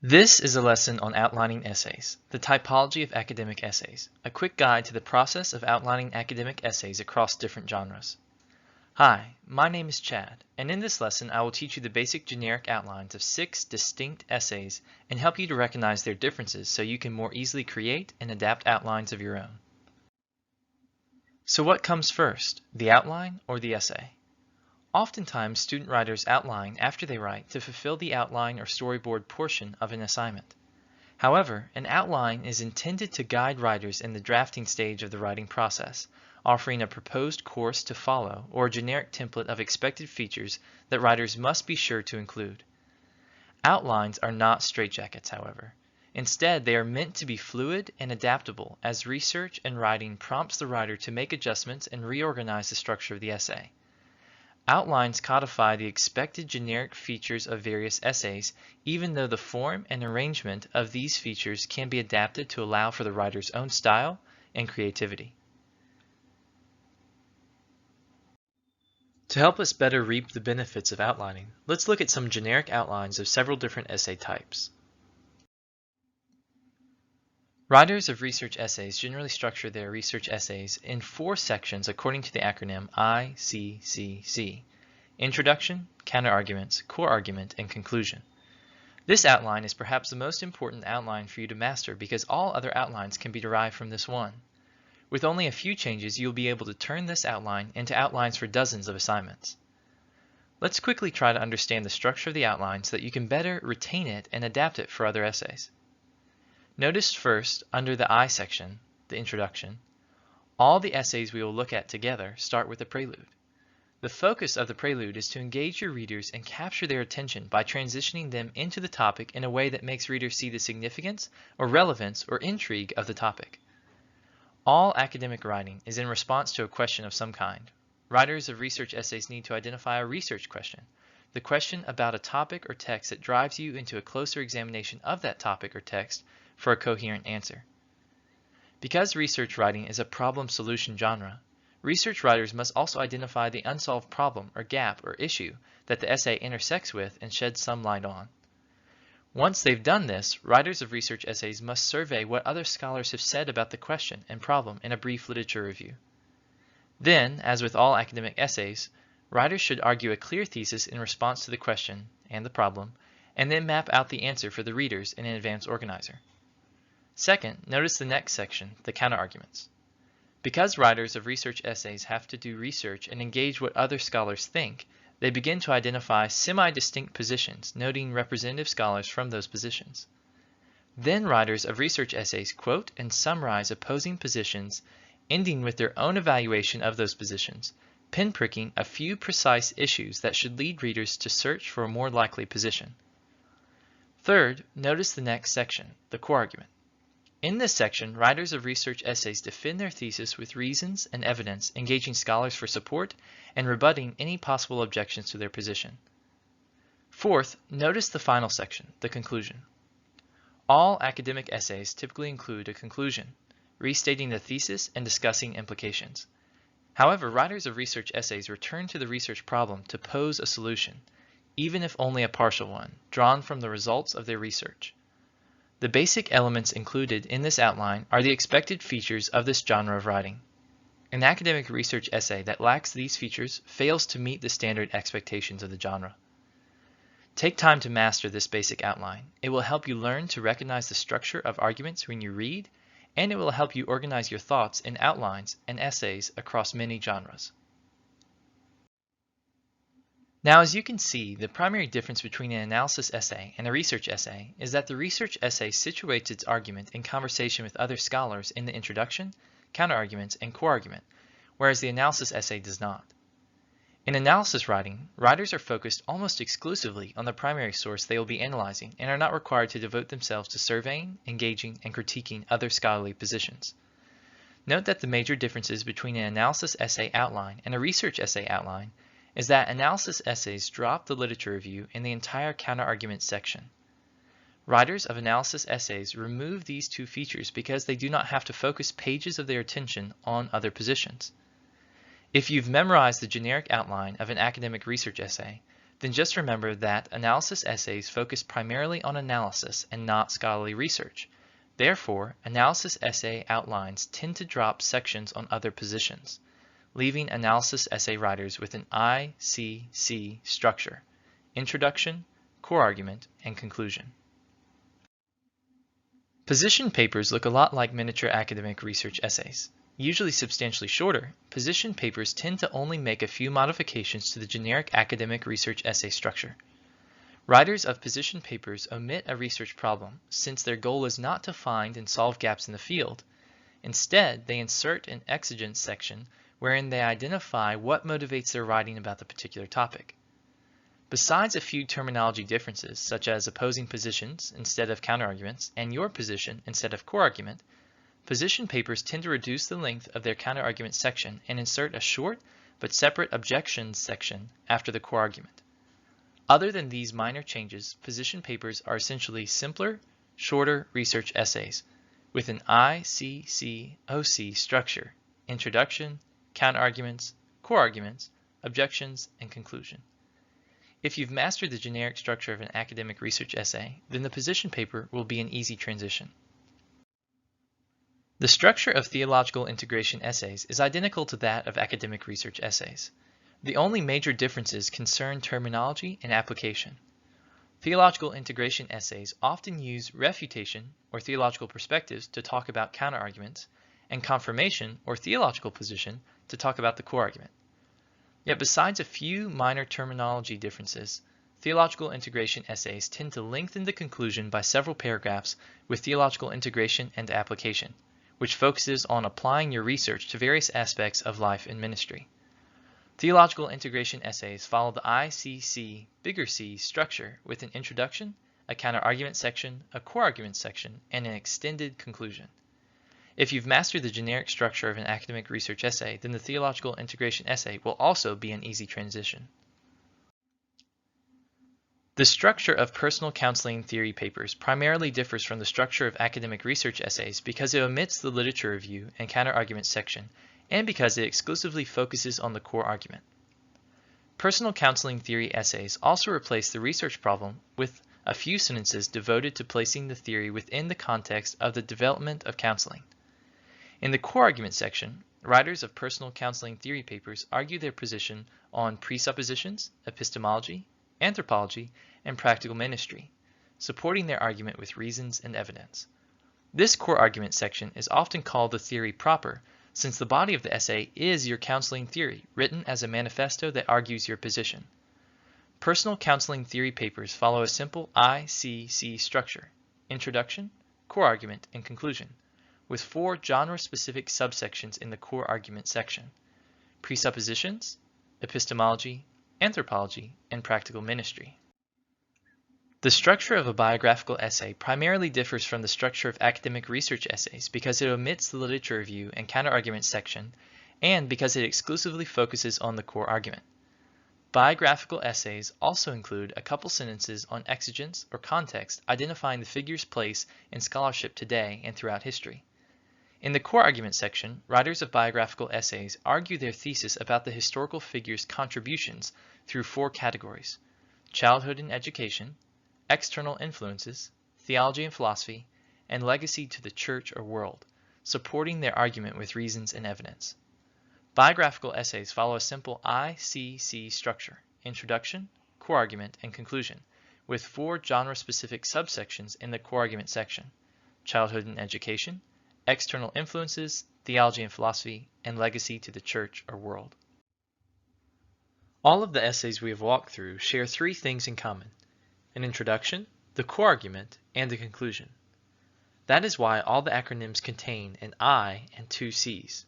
This is a lesson on outlining essays, the typology of academic essays, a quick guide to the process of outlining academic essays across different genres. Hi, my name is Chad, and in this lesson I will teach you the basic generic outlines of 6 distinct essays and help you to recognize their differences so you can more easily create and adapt outlines of your own. So what comes first, the outline or the essay? Oftentimes, student writers outline after they write to fulfill the outline or storyboard portion of an assignment. However, an outline is intended to guide writers in the drafting stage of the writing process, offering a proposed course to follow or a generic template of expected features that writers must be sure to include. Outlines are not straitjackets, however. Instead, they are meant to be fluid and adaptable as research and writing prompts the writer to make adjustments and reorganize the structure of the essay. Outlines codify the expected generic features of various essays, even though the form and arrangement of these features can be adapted to allow for the writer's own style and creativity. To help us better reap the benefits of outlining, let's look at some generic outlines of several different essay types. Writers of research essays generally structure their research essays in 4 sections according to the acronym ICCC: Introduction, Counterarguments, Core Argument, and Conclusion. This outline is perhaps the most important outline for you to master because all other outlines can be derived from this one. With only a few changes, you'll be able to turn this outline into outlines for dozens of assignments. Let's quickly try to understand the structure of the outline so that you can better retain it and adapt it for other essays. Notice first, under the I section, the introduction, all the essays we will look at together start with a prelude. The focus of the prelude is to engage your readers and capture their attention by transitioning them into the topic in a way that makes readers see the significance or relevance or intrigue of the topic. All academic writing is in response to a question of some kind. Writers of research essays need to identify a research question, the question about a topic or text that drives you into a closer examination of that topic or text for a coherent answer. Because research writing is a problem-solution genre, research writers must also identify the unsolved problem or gap or issue that the essay intersects with and sheds some light on. Once they've done this, writers of research essays must survey what other scholars have said about the question and problem in a brief literature review. Then, as with all academic essays, writers should argue a clear thesis in response to the question and the problem, and then map out the answer for the readers in an advanced organizer. Second, notice the next section, the counterarguments. Because writers of research essays have to do research and engage what other scholars think, they begin to identify semi-distinct positions, noting representative scholars from those positions. Then writers of research essays quote and summarize opposing positions, ending with their own evaluation of those positions, pinpricking a few precise issues that should lead readers to search for a more likely position. Third, notice the next section, the core argument. In this section, writers of research essays defend their thesis with reasons and evidence, engaging scholars for support and rebutting any possible objections to their position. Fourth, notice the final section, the conclusion. All academic essays typically include a conclusion, restating the thesis and discussing implications. However, writers of research essays return to the research problem to pose a solution, even if only a partial one, drawn from the results of their research. The basic elements included in this outline are the expected features of this genre of writing. An academic research essay that lacks these features fails to meet the standard expectations of the genre. Take time to master this basic outline. It will help you learn to recognize the structure of arguments when you read, and it will help you organize your thoughts in outlines and essays across many genres. Now, as you can see, the primary difference between an analysis essay and a research essay is that the research essay situates its argument in conversation with other scholars in the introduction, counterarguments, and core argument, whereas the analysis essay does not. In analysis writing, writers are focused almost exclusively on the primary source they will be analyzing and are not required to devote themselves to surveying, engaging, and critiquing other scholarly positions. Note that the major differences between an analysis essay outline and a research essay outline is that analysis essays drop the literature review in the entire counterargument section. Writers of analysis essays remove these two features because they do not have to focus pages of their attention on other positions. If you've memorized the generic outline of an academic research essay, then just remember that analysis essays focus primarily on analysis and not scholarly research. Therefore, analysis essay outlines tend to drop sections on other positions, leaving analysis essay writers with an ICC structure: introduction, core argument, and conclusion. Position papers look a lot like miniature academic research essays. Usually substantially shorter, position papers tend to only make a few modifications to the generic academic research essay structure. Writers of position papers omit a research problem, since their goal is not to find and solve gaps in the field. Instead, they insert an exigence section wherein they identify what motivates their writing about the particular topic. Besides a few terminology differences, such as opposing positions instead of counterarguments and your position instead of core argument, position papers tend to reduce the length of their counterargument section and insert a short but separate objections section after the core argument. Other than these minor changes, position papers are essentially simpler, shorter research essays with an ICCOC structure: introduction, counterarguments, core arguments, objections, and conclusion. If you've mastered the generic structure of an academic research essay, then the position paper will be an easy transition. The structure of theological integration essays is identical to that of academic research essays. The only major differences concern terminology and application. Theological integration essays often use refutation or theological perspectives to talk about counterarguments, and confirmation or theological position to talk about the core argument. Yet besides a few minor terminology differences, theological integration essays tend to lengthen the conclusion by several paragraphs with theological integration and application, which focuses on applying your research to various aspects of life and ministry. Theological integration essays follow the ICC bigger C structure with an introduction, a counterargument section, a core argument section, and an extended conclusion. If you've mastered the generic structure of an academic research essay, then the theological integration essay will also be an easy transition. The structure of personal counseling theory papers primarily differs from the structure of academic research essays because it omits the literature review and counterargument section, and because it exclusively focuses on the core argument. Personal counseling theory essays also replace the research problem with a few sentences devoted to placing the theory within the context of the development of counseling. In the core argument section, writers of personal counseling theory papers argue their position on presuppositions, epistemology, anthropology, and practical ministry, supporting their argument with reasons and evidence. This core argument section is often called the theory proper, since the body of the essay is your counseling theory, written as a manifesto that argues your position. Personal counseling theory papers follow a simple ICC structure: introduction, core argument, and conclusion, with 4 genre-specific subsections in the core argument section: presuppositions, epistemology, anthropology, and practical ministry. The structure of a biographical essay primarily differs from the structure of academic research essays because it omits the literature review and counterargument section, and because it exclusively focuses on the core argument. Biographical essays also include a couple sentences on exigence or context identifying the figure's place in scholarship today and throughout history. In the core argument section, writers of biographical essays argue their thesis about the historical figure's contributions through 4 categories: childhood and education, external influences, theology and philosophy, and legacy to the church or world, supporting their argument with reasons and evidence. Biographical essays follow a simple ICC structure: introduction, core argument, and conclusion, with 4 genre-specific subsections in the core argument section: childhood and education, external influences, theology and philosophy, and legacy to the church or world. All of the essays we have walked through share 3 things in common: an introduction, the core argument, and the conclusion. That is why all the acronyms contain an I and 2 C's.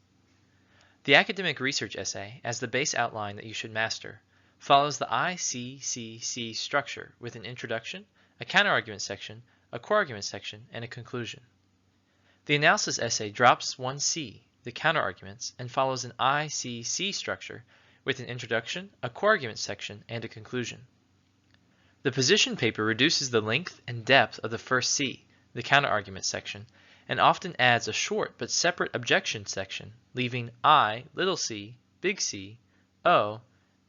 The academic research essay, as the base outline that you should master, follows the ICCC structure with an introduction, a counterargument section, a core argument section, and a conclusion. The analysis essay drops 1 C, the counterarguments, and follows an ICC structure with an introduction, a core argument section, and a conclusion. The position paper reduces the length and depth of the first C, the counterargument section, and often adds a short but separate objection section, leaving I, little c, big C, O,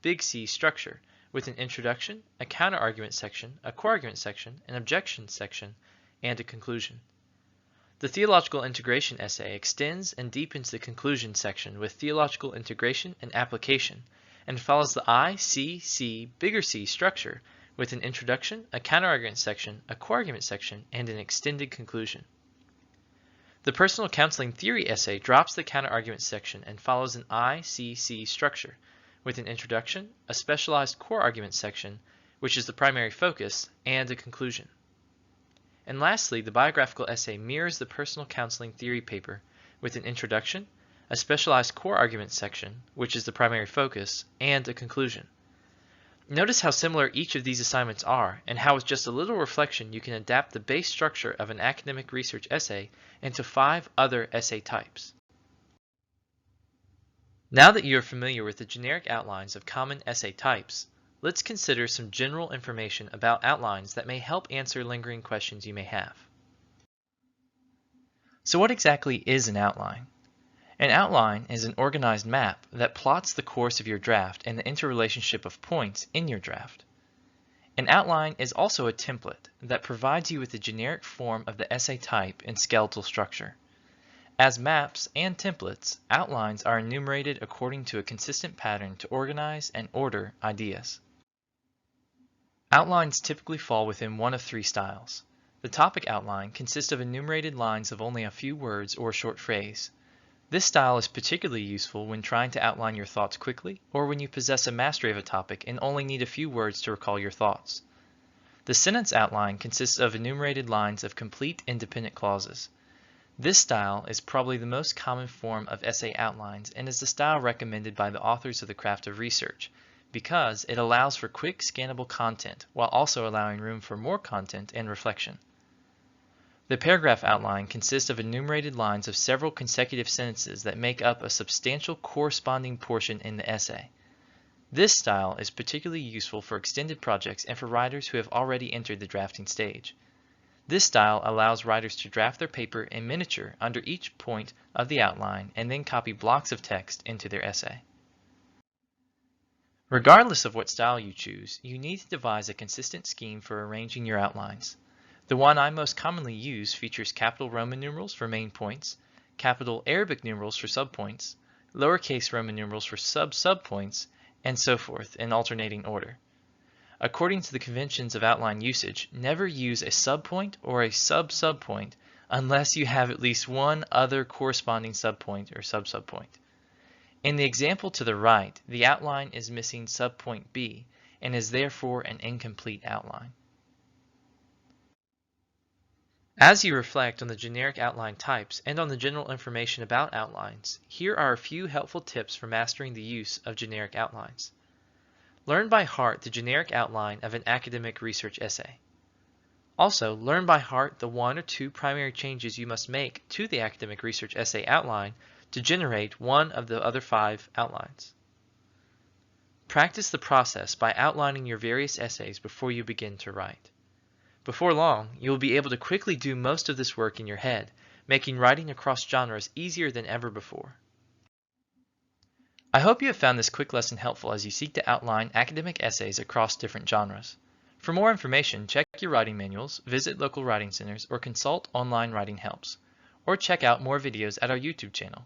big C structure, with an introduction, a counter-argument section, a core argument section, an objection section, and a conclusion. The theological integration essay extends and deepens the conclusion section with theological integration and application, and follows the I-C-C bigger C structure with an introduction, a counter-argument section, a core argument section, and an extended conclusion. The personal counseling theory essay drops the counter-argument section and follows an I-C-C structure with an introduction, a specialized core argument section, which is the primary focus, and a conclusion. And lastly, the biographical essay mirrors the personal counseling theory paper with an introduction, a specialized core argument section, which is the primary focus, and a conclusion. Notice how similar each of these assignments are, and how with just a little reflection you can adapt the base structure of an academic research essay into 5 other essay types. Now that you are familiar with the generic outlines of common essay types, let's consider some general information about outlines that may help answer lingering questions you may have. So what exactly is an outline? An outline is an organized map that plots the course of your draft and the interrelationship of points in your draft. An outline is also a template that provides you with the generic form of the essay type and skeletal structure. As maps and templates, outlines are enumerated according to a consistent pattern to organize and order ideas. Outlines typically fall within one of 3 styles. The topic outline consists of enumerated lines of only a few words or a short phrase. This style is particularly useful when trying to outline your thoughts quickly or when you possess a mastery of a topic and only need a few words to recall your thoughts. The sentence outline consists of enumerated lines of complete independent clauses. This style is probably the most common form of essay outlines and is the style recommended by the authors of the craft of research because it allows for quick scannable content while also allowing room for more content and reflection. The paragraph outline consists of enumerated lines of several consecutive sentences that make up a substantial corresponding portion in the essay. This style is particularly useful for extended projects and for writers who have already entered the drafting stage. This style allows writers to draft their paper in miniature under each point of the outline and then copy blocks of text into their essay. Regardless of what style you choose, you need to devise a consistent scheme for arranging your outlines. The one I most commonly use features capital Roman numerals for main points, capital Arabic numerals for subpoints, lowercase Roman numerals for sub-subpoints, and so forth in alternating order. According to the conventions of outline usage, never use a subpoint or a sub-subpoint unless you have at least one other corresponding subpoint or sub-subpoint. In the example to the right, the outline is missing subpoint B and is therefore an incomplete outline. As you reflect on the generic outline types and on the general information about outlines, here are a few helpful tips for mastering the use of generic outlines. Learn by heart the generic outline of an academic research essay. Also, learn by heart the 1 or 2 primary changes you must make to the academic research essay outline to generate one of the other 5 outlines. Practice the process by outlining your various essays before you begin to write. Before long, you will be able to quickly do most of this work in your head, making writing across genres easier than ever before. I hope you have found this quick lesson helpful as you seek to outline academic essays across different genres. For more information, check your writing manuals, visit local writing centers, or consult online writing helps. Or check out more videos at our YouTube channel.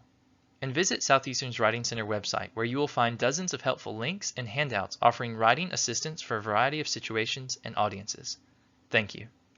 And visit Southeastern's Writing Center website where you will find dozens of helpful links and handouts offering writing assistance for a variety of situations and audiences. Thank you.